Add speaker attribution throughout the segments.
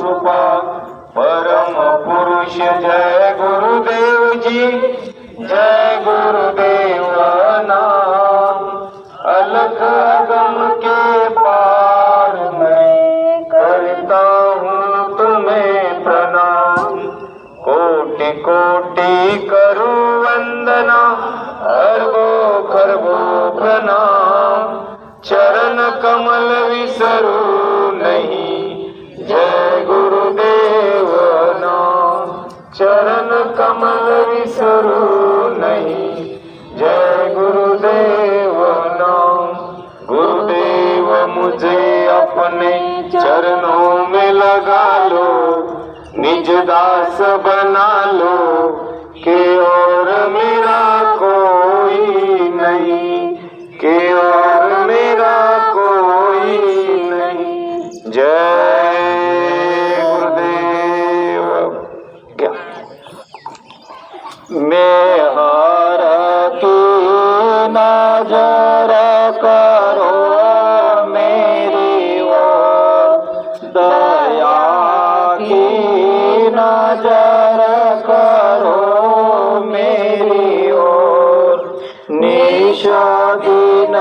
Speaker 1: कृपा परम पुरुष जय गुरुदेव जी, जय गुरुदेव नाम। अलख अगम के पार मैं करता हूँ तुम्हें प्रणाम। कोटि कोटि करूं वंदना, अरबों खरबों प्रणाम। चरण कमल विसरूं नहीं, जय गुरुदेव नाम। चरण कमल विसरूं नहीं, जय गुरुदेव नाम। गुरुदेव मुझे अपने चरणों में लगा लो, निज दास बना लो, कि और मेरा कोई नहीं, कि और मेरा कोई नहीं। जय गुरुदेव। क्या मैं हार की नजर करो मेरी ओर, दया की नजर करो मेरी ओर। निशा दिन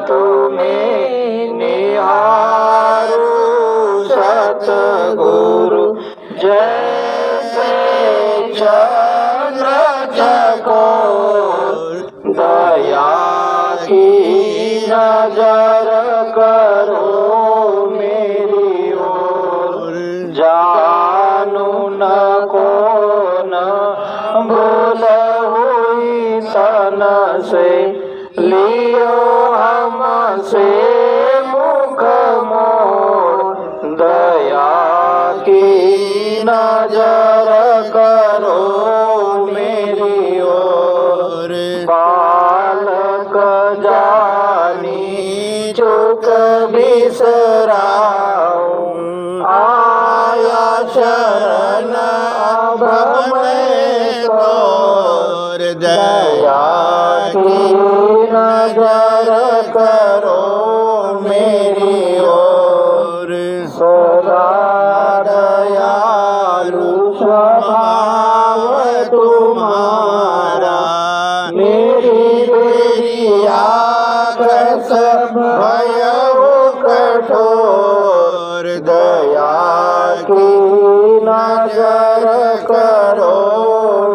Speaker 1: तुम्हें निहारूं सतगुरु, जैसे चंद्र चकोर। दया की नजर करो मेरी ओर। जानू न को न भूल हुई सन से, लियो हमसे मुख मोड़। दया की नजर करो मेरी ओर। बालक जानी चूक बिसराऊं, आया शरण अब मैं तोर। दया की नजर करो मेरी ओर। सदा दयालु स्वभाव तुम्हारा, मेरी बेरी आँख सब भयउ कठोर। दया की नजर करो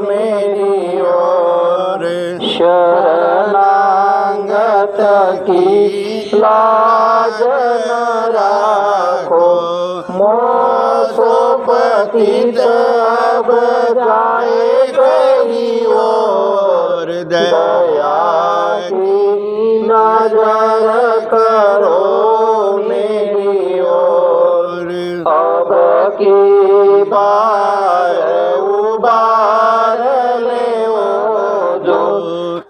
Speaker 1: मेरी ओर। शरणागत की लाज न राखो, मोसो पतित अब जाए कहीं और। दया की नजर करो मेरी ओर। अब की बार उबार ले जो,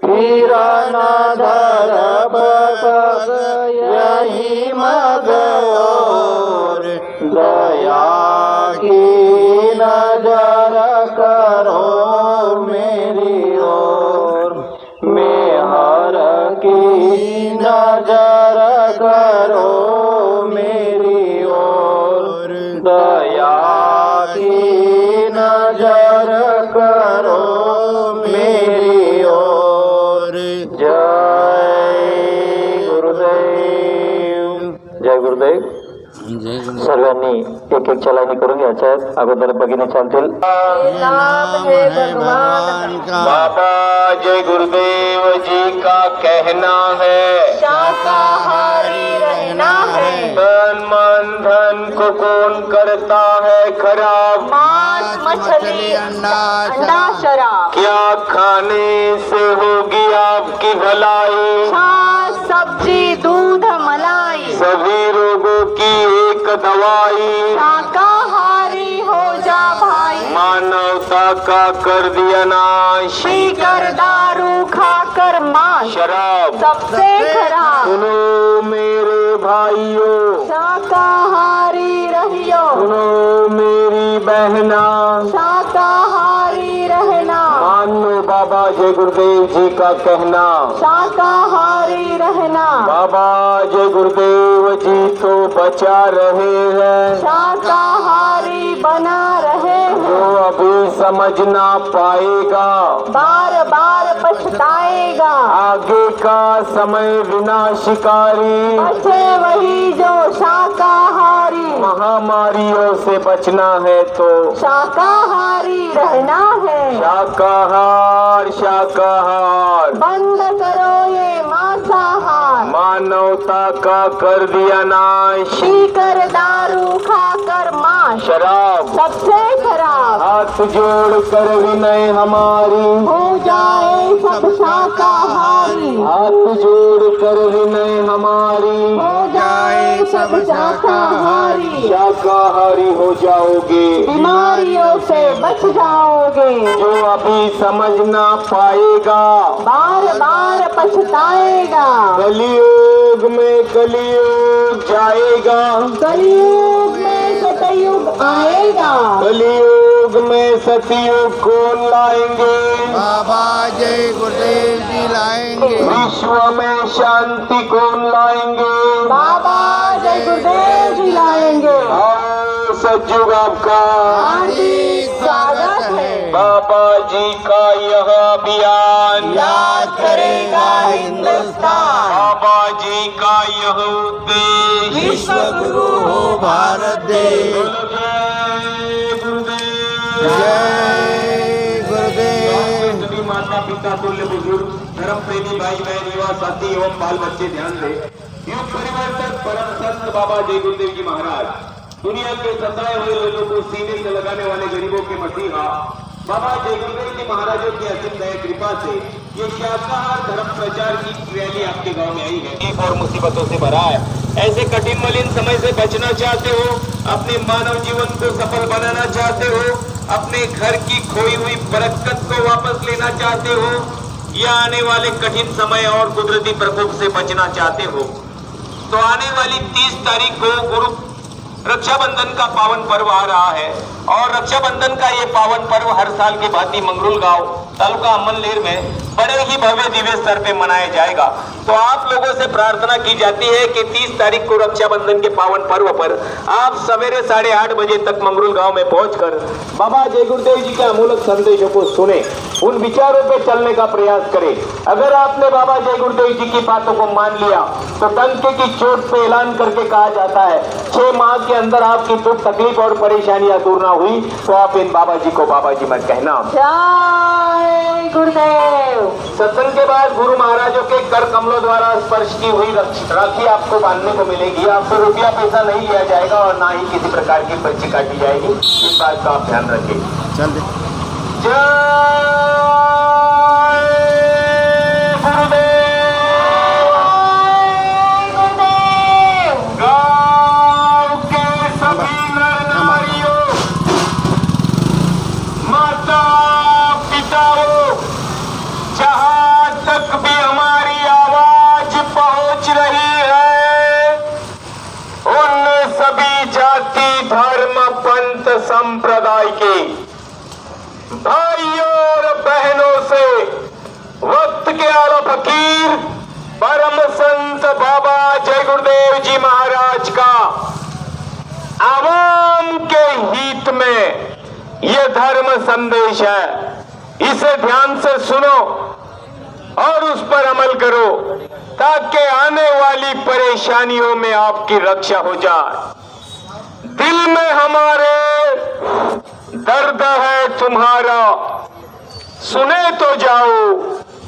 Speaker 1: फिर न धरब यही मग और। दया की नजर करो मेरी ओर। मेहर की नजर करो मेरी ओर। दया की नजर करो मेरी ओर। जय गुरुदेव। जय गुरुदेव। सर्वांनी एक एक चलानी करून घ्यायच्या, अगोदर भगिनी चालतील। बाबा जय गुरुदेव जी का कहना है,
Speaker 2: शाकाहारी रहना है।
Speaker 1: तन मन धन को कौन करता है खराब,
Speaker 2: मांस मछली अंडा शराब।
Speaker 1: क्या खाने से होगी आपकी भलाई,
Speaker 2: छाछ सब्जी दूध मलाई।
Speaker 1: सभी रोगों की एक दवाई,
Speaker 2: शाकाहारी हो जा भाई।
Speaker 1: मानवता का कर दिया नाश,
Speaker 2: पीकर दारू खाकर मांस
Speaker 1: शराब
Speaker 2: सबसे खराब।
Speaker 1: सुनो मेरे भाइयों,
Speaker 2: शाकाहारी रहियो।
Speaker 1: सुनो मेरी बहना,
Speaker 2: शाकाहारी रहना।
Speaker 1: मानो बाबा जय गुरुदेव जी का कहना,
Speaker 2: शाकाहारी रहना।
Speaker 1: बाबा जय गुरुदेव जी तो बचा रहे हैं,
Speaker 2: शाकाहारी
Speaker 3: समझ ना पाएगा,
Speaker 2: बार बार पछताएगा।
Speaker 3: आगे का समय विनाशकारी,
Speaker 2: बचे वही जो शाकाहारी,
Speaker 3: महामारियों से बचना है तो
Speaker 2: शाकाहारी रहना है।
Speaker 3: शाकाहार शाकाहार,
Speaker 2: बंद करो ये मांसाहार,
Speaker 3: मानवता का कर दिया नाश,
Speaker 2: पीकर दारू खाकर मांस,
Speaker 3: शराब
Speaker 2: सबसे खराब।
Speaker 3: हाथ जोड़ कर विनय हमारी,
Speaker 2: हो जाए सब शाकाहारी,
Speaker 3: हाथ जोड़ कर विनय हमारी,
Speaker 2: हो जाए सब शाकाहारी।
Speaker 3: शाकाहारी हो जाओगे,
Speaker 2: बीमारियों से बच जाओगे।
Speaker 3: जो अभी समझ ना पाएगा,
Speaker 2: बार बार पछताएगा।
Speaker 3: कलियुग में कलियुग जाएगा,
Speaker 2: कलयुग में सतयुग आएगा।
Speaker 3: कलियुग में सतयुग कौन लाएंगे,
Speaker 4: बाबा जय गुरुदेव जी लाएंगे।
Speaker 3: विश्व में शांति कौन लाएंगे,
Speaker 2: बाबा जय गुरुदेव जी लाएंगे।
Speaker 3: आओ सतयुग आपका
Speaker 2: हार्दिक स्वागत है।
Speaker 3: बाबा जी का यह अभियान
Speaker 2: याद करेगा हिंदुस्तान,
Speaker 3: बाबा जी का यह उद्देश्य
Speaker 2: विश्व गुरु
Speaker 4: हो भारत देश,
Speaker 3: जय गुरुदेव।
Speaker 4: जय गुरुदेव।
Speaker 3: सभी माता पिता तुल्य बुजुर्ग धर्म प्रेमी भाई बहन युवा साथी एवं बाल बच्चे ध्यान दे। युग परिवर्तक परम संत बाबा जय गुरुदेव जी महाराज, दुनिया के सताए हुए लोगों को सीने से लगाने वाले गरीबों के मसीहा बाबा जय गुरुदेव जी महाराजों की असीम दया कृपा से ये शाकाहार धर्म प्रचार की रैली आपके गांव में आई है। एक और मुसीबतों से भरा है। ऐसे कठिन मलिन समय से बचना चाहते हो, अपने मानव जीवन को सफल बनाना चाहते हो, अपने घर की खोई हुई बरकत को वापस लेना चाहते हो, या आने वाले कठिन समय और कुदरती प्रकोप से बचना चाहते हो, तो आने वाली 30 तारीख को गुरु रक्षाबंधन का पावन पर्व आ रहा है। और रक्षाबंधन का ये पावन पर्व हर साल की भांति मंगरूल गांव तालुका अमनलेर में बड़े ही भव्य दिव्य स्तर पे मनाया जाएगा। तो आप लोगों से प्रार्थना की जाती है कि 30 तारीख को रक्षाबंधन के पावन पर्व पर आप सवेरे 8:30 बजे तक मंगरूल गांव में पहुंचकर बाबा जय गुरुदेव जी के अमूलक संदेशों को सुने, उन विचारों पे चलने का प्रयास करें। अगर आपने बाबा जय गुरुदेव जी की बातों को मान लिया तो डंके की चोट पे ऐलान करके कहा जाता है 6 माह के अंदर आपकी दुख तकलीफ और परेशानियां दूर ना हुई तो आप इन बाबा जी को बाबा जी मत कहना।
Speaker 2: जय गुरुदेव।
Speaker 3: सत्संग के बाद गुरु महाराजों के कर कमलों द्वारा स्पर्श की हुई राखी आपको बांधने को मिलेगी। आपसे रुपया पैसा नहीं लिया जाएगा और ना ही किसी प्रकार की पर्ची काटी जाएगी। इस बात का आप ध्यान रखें।
Speaker 4: चल दे।
Speaker 3: गाँव के सभी नर नारियों, माता पिताओं, जहाँ तक भी हमारी आवाज पहुंच रही है, उन सभी जाति धर्म पंथ संप्रदाय के भाइयों और बहनों से वक्त के आला फकीर परम संत बाबा जय गुरुदेव जी महाराज का आवाम के हित में ये धर्म संदेश है। इसे ध्यान से सुनो और उस पर अमल करो ताकि आने वाली परेशानियों में आपकी रक्षा हो जाए। दिल में हमारे दर्द है तुम्हारा, सुने तो जाओ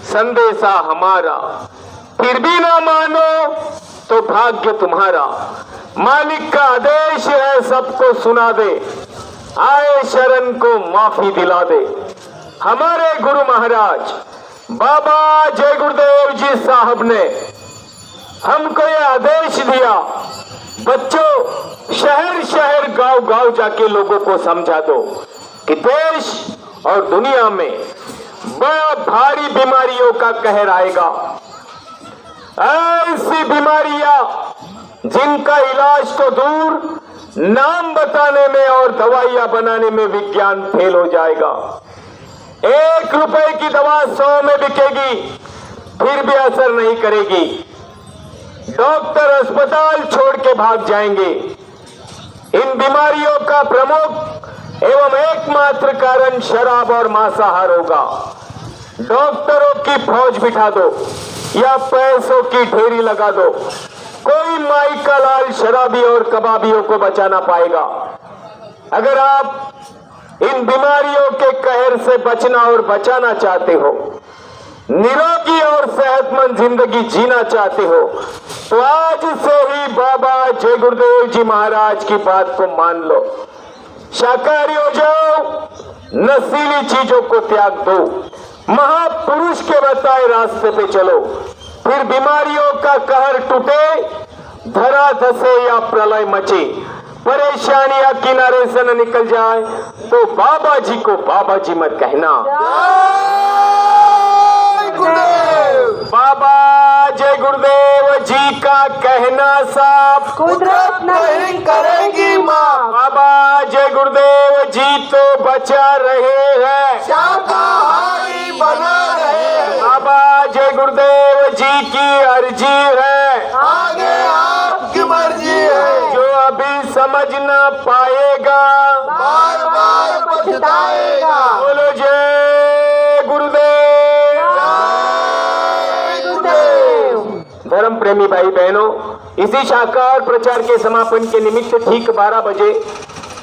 Speaker 3: संदेशा हमारा, फिर भी ना मानो तो भाग्य तुम्हारा। मालिक का आदेश है सबको सुना दे, आए शरण को माफी दिला दे। हमारे गुरु महाराज बाबा जय गुरुदेव जी साहब ने हमको ये आदेश दिया, बच्चों शहर शहर गांव गांव जाके लोगों को समझा दो कि देश और दुनिया में बड़ा भारी बीमारियों का कहर आएगा। ऐसी बीमारियां जिनका इलाज तो दूर, नाम बताने में और दवाइयां बनाने में विज्ञान फेल हो जाएगा। 1 रुपए की दवा 100 में बिकेगी, फिर भी असर नहीं करेगी। डॉक्टर अस्पताल छोड़ के भाग जाएंगे। इन बीमारियों का प्रमुख एवं एकमात्र कारण शराब और मांसाहार होगा। डॉक्टरों की फौज बिठा दो या पैसों की ढेरी लगा दो, कोई माई का लाल शराबी और कबाबियों को बचा ना पाएगा। अगर आप इन बीमारियों के कहर से बचना और बचाना चाहते हो, निरोगी और सेहतमंद जिंदगी जीना चाहते हो, तो आज से ही बाबा जय गुरुदेव जी महाराज की बात को मान लो। शाकाहारी हो जाओ, नशीली चीजों को त्याग दो, महापुरुष के बताए रास्ते पे चलो, फिर बीमारियों का कहर टूटे, धरा धसे या प्रलय मचे, परेशानियां किनारे से न निकल जाए, तो बाबा जी को बाबा जी मत कहना। बाबा जय गुरुदेव जी का कहना साफ
Speaker 2: कुदरत नहीं करेगी माँ।
Speaker 3: बाबा जय गुरुदेव जी तो बचा रहे हैं,
Speaker 4: शाकाहारी बना रहे हैं।
Speaker 3: बाबा जय गुरुदेव जी की अर्जी है,
Speaker 4: आगे आपकी मर्जी है।
Speaker 3: जो अभी समझ न पाएगा
Speaker 4: बार बार पछताएगा।
Speaker 3: बोलो जय गुरुदेव। धर्म प्रेमी भाई बहनों, इसी शाकाहार प्रचार के समापन के निमित्त ठीक 12 बजे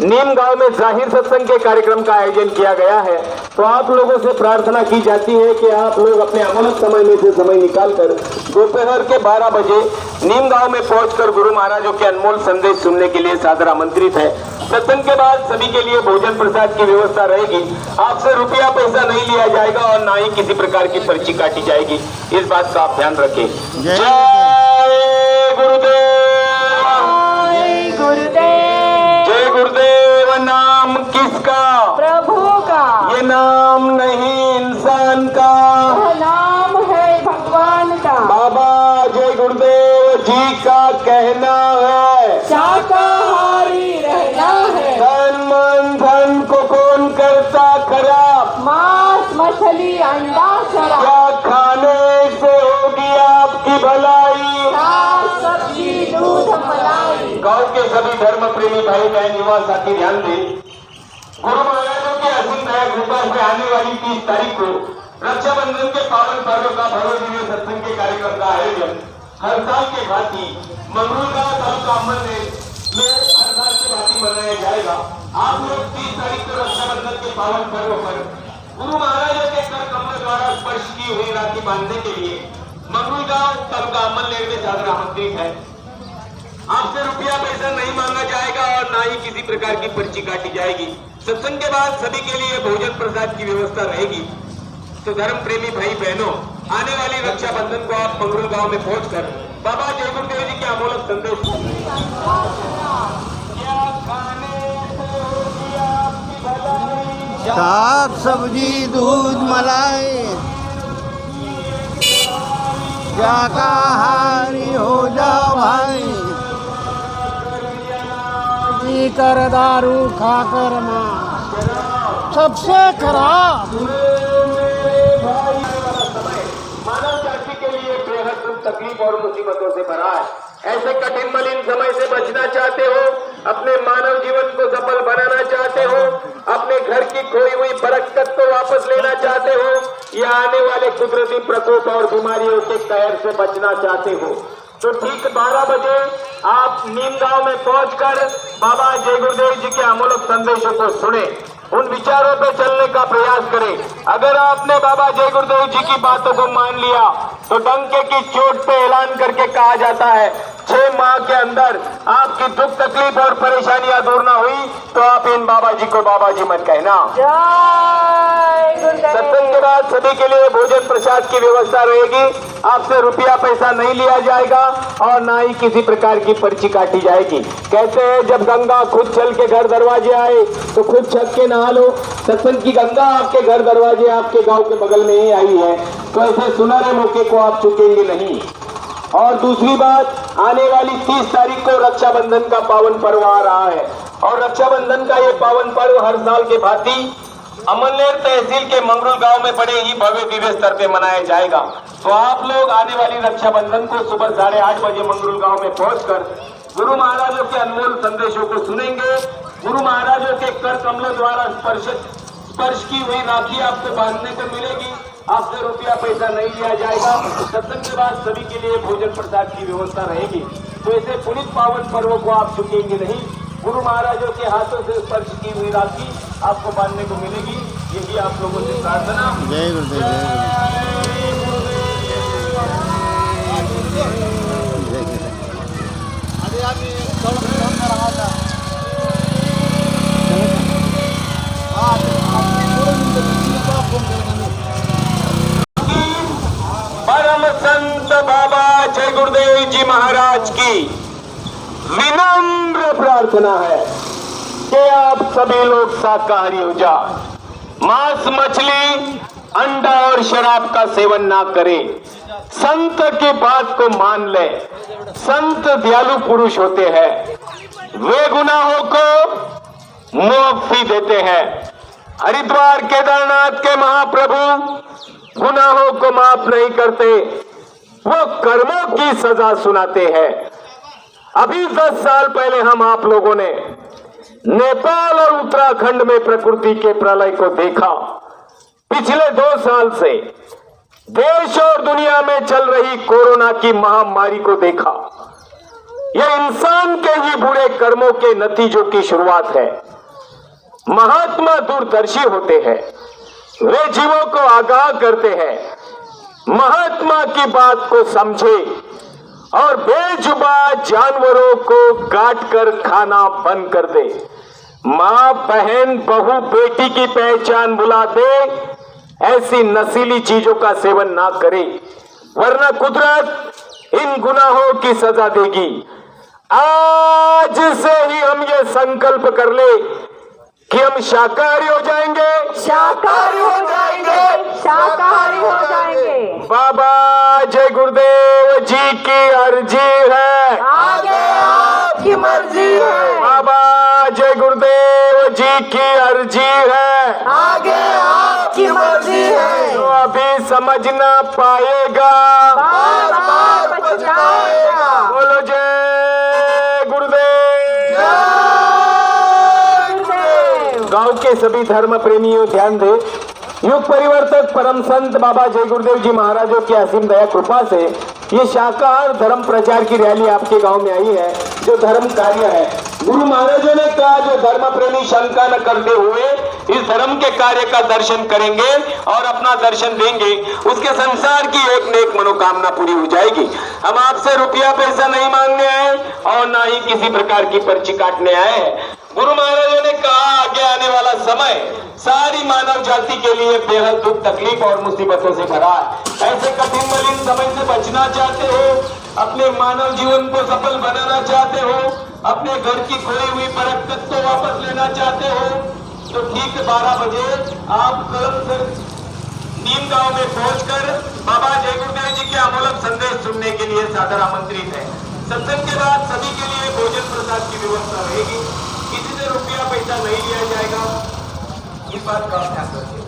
Speaker 3: नीम गांव में जाहिर सत्संग के कार्यक्रम का आयोजन किया गया है। तो आप लोगों से प्रार्थना की जाती है कि आप लोग अपने अमूल्य समय में से समय निकालकर दोपहर के 12 बजे नीम गांव में पहुंचकर गुरु महाराजों के अनमोल संदेश सुनने के लिए सादर आमंत्रित है। सत्संग के बाद सभी के लिए भोजन प्रसाद की व्यवस्था रहेगी। आपसे रुपया पैसा नहीं लिया जाएगा और ना ही किसी प्रकार की पर्ची काटी जाएगी, इस बात का आप ध्यान रखें। जय गुरुदेव।
Speaker 2: जय गुरुदेव।
Speaker 3: जय गुरुदेव नाम किसका?
Speaker 2: प्रभु का।
Speaker 3: ये नाम नहीं इंसान का,
Speaker 2: यह नाम है भगवान का।
Speaker 3: बाबा जय गुरुदेव जी का कहना है,
Speaker 2: शाकाहारी रहना है।
Speaker 3: तन मन धन को कौन करता खराब,
Speaker 2: मांस मछली अंडा शराब,
Speaker 3: क्या खाने से होगी आपकी भलाई।
Speaker 2: साग सब्जी दूध मलाई।
Speaker 3: गांव के सभी धर्म प्रेमी भाई बहन युवा साथी ध्यान दें। गुरु महाराजों के असीम दया कृपा से आने वाली 30 तारीख को रक्षाबंधन के पावन पर्व का भव्य दिव्य सत्संग के कार्यक्रम का आयोजन हर साल के भांति मंगरूलगांव तालुका अमरनेर में हर साल के भांति मनाया जाएगा। आप लोग 30 तारीख को रक्षाबंधन के पावन पर्व पर गुरु महाराजों के कर कमल द्वारा स्पर्श की हुई राखी बांधने के लिए मंगरूलगांव तालुका अमरनेर में सादर आमंत्रित है। आपसे रुपया पैसा नहीं मांगा जाएगा और ना ही किसी प्रकार की पर्ची काटी जाएगी। सत्संग के बाद सभी के लिए भोजन प्रसाद की व्यवस्था रहेगी। तो धर्म प्रेमी भाई बहनों, आने वाली रक्षाबंधन को आप मंगरूल गांव में पहुंचकर बाबा जय गुरुदेव जी के अमोलक संदेश
Speaker 4: साग सब्जी दूध मलाई, शाकाहारी हो जाओ भाई। जी कर दारू खाकर माँ सबसे खराब।
Speaker 3: मानव जाति के लिए बेहद दुख तकलीफ और मुसीबतों से भरा है। ऐसे कठिन मलिन समय से बचना चाहते हो, अपने मानव जीवन को सफल बनाना चाहते हो, अपने घर की खोई हुई बरकत को वापस लेना चाहते हो, या आने वाले कुदरती प्रकोप और बीमारियों के कहर से बचना चाहते हो, तो ठीक 12 बजे आप नीम गांव में पहुंचकर बाबा जय गुरुदेव जी के अमूल्य संदेशों को सुने, उन विचारों पे चलने का प्रयास करें। अगर आपने बाबा जय गुरुदेव जी की बातों को मान लिया तो डंके की चोट पे ऐलान करके कहा जाता है 6 माह के अंदर आपकी दुख तकलीफ और परेशानियां दूर ना हुई तो आप इन बाबा जी को बाबा जी मत कहना।
Speaker 2: जय गुरुदेव।
Speaker 3: सत्संग के बाद सभी के लिए भोजन प्रसाद की व्यवस्था रहेगी। आपसे रुपया पैसा नहीं लिया जाएगा और ना ही किसी प्रकार की पर्ची काटी जाएगी। कहते हैं जब गंगा खुद चल के घर दरवाजे आए तो खुद छक के नहा लो। सत्संग की गंगा आपके घर दरवाजे आपके गांव के बगल में ही आई है, तो ऐसे सुनहरे मौके को आप चुकेंगे नहीं। और दूसरी बात, आने वाली 30 तारीख को रक्षाबंधन का पावन पर्व आ रहा है और रक्षाबंधन का ये पावन पर्व हर साल के भांति अमरनेर तहसील के मंगरूल गांव में बड़े ही भव्य दिव्य स्तर पे मनाया जाएगा। तो आप लोग आने वाली रक्षाबंधन को सुबह 8:30 बजे मंगरूल गांव में पहुंचकर गुरु महाराजों के अनमोल संदेशों को सुनेंगे, गुरु महाराजों के कर कमलों द्वारा स्पर्श की हुई राखी आपको बांधने को मिलेगी। आपसे रुपया पैसा नहीं लिया जाएगा। सत्संग के बाद सभी के लिए भोजन प्रसाद की व्यवस्था रहेगी। तो ऐसे पुनीत पावन पर्वों को आप चुकेंगे नहीं। गुरु महाराजों के हाथों से स्पर्श की हुई राखी आपको बांधने को मिलेगी। यही आप लोगों से प्रार्थना।
Speaker 4: जय गुरुदेव, जय
Speaker 3: परम संत बाबा जय गुरुदेव जी महाराज की विनम्र प्रार्थना है कि आप सभी लोग शाकाहारी हो जाओ। मांस, मछली, अंडा और शराब का सेवन ना करें। संत की बात को मान ले। संत दयालु पुरुष होते हैं। वे गुनाहों को मुआफी देते हैं। हरिद्वार केदारनाथ के महाप्रभु गुनाहों को माफ नहीं करते, वो कर्मों की सजा सुनाते हैं। अभी 10 साल पहले हम आप लोगों ने नेपाल और उत्तराखंड में प्रकृति के प्रलय को देखा। पिछले 2 साल से देश और दुनिया में चल रही कोरोना की महामारी को देखा। यह इंसान के ही बुरे कर्मों के नतीजों की शुरुआत है। महात्मा दूरदर्शी होते हैं। वे जीवों को आगाह करते हैं। महात्मा की बात को समझे और बेजुबान जानवरों को काट कर खाना बंद कर दे। माँ, बहन, बहू, बेटी की पहचान भुला दे। ऐसी नशीली चीजों का सेवन ना करे, वरना कुदरत इन गुनाहों की सजा देगी। आज से ही हम ये संकल्प कर ले कि हम शाकाहारी हो जाएंगे,
Speaker 2: शाकाहारी हो जाएंगे, शाकाहारी हो जाएंगे।
Speaker 3: बाबा जय गुरुदेव जी की अर्जी है,
Speaker 2: आगे आपकी मर्जी है।
Speaker 3: बाबा जय गुरुदेव जी की अर्जी है,
Speaker 2: आगे आपकी मर्जी है।
Speaker 3: जो अभी समझ ना पाएगा
Speaker 2: बार बार पछताएगा।
Speaker 3: बोलो जय गुरुदेव। गांव के सभी धर्म प्रेमियों ध्यान दे। युग परिवर्तक परम संत बाबा जय गुरुदेव जी महाराजों की असीम दया कृपा से ये शाकाहार धर्म प्रचार की रैली आपके गांव में आई है, जो धर्म कार्य है। गुरु महाराजों ने कहा, जो धर्म प्रेमी शंका न करते हुए इस धर्म के कार्य का दर्शन करेंगे और अपना दर्शन देंगे, उसके संसार की एक न एक मनोकामना पूरी हो जाएगी। हम आपसे रुपया पैसा नहीं मांगने आए और ना ही किसी प्रकार की पर्ची काटने आए हैं। गुरु महाराजों ने कहा, आगे आने वाला समय सारी मानव जाति के लिए बेहद दुख, तकलीफ और मुसीबतों से भरा है। ऐसे कठिन मलिन समय से बचना चाहते हो, अपने मानव जीवन को सफल बनाना चाहते हो, अपने घर की खोई हुई बरकत को वापस लेना चाहते हो, तो ठीक 12 बजे आप कलम से नीम गांव में पहुंचकर बाबा जय गुरुदेव जी के अमूल्य संदेश सुनने के लिए सादर आमंत्रित है। सत्संग के बाद सभी के लिए भोजन प्रसाद की व्यवस्था रहेगी। किसी से रुपया पैसा नहीं लिया जाएगा, इस बात का ध्यान रखिए।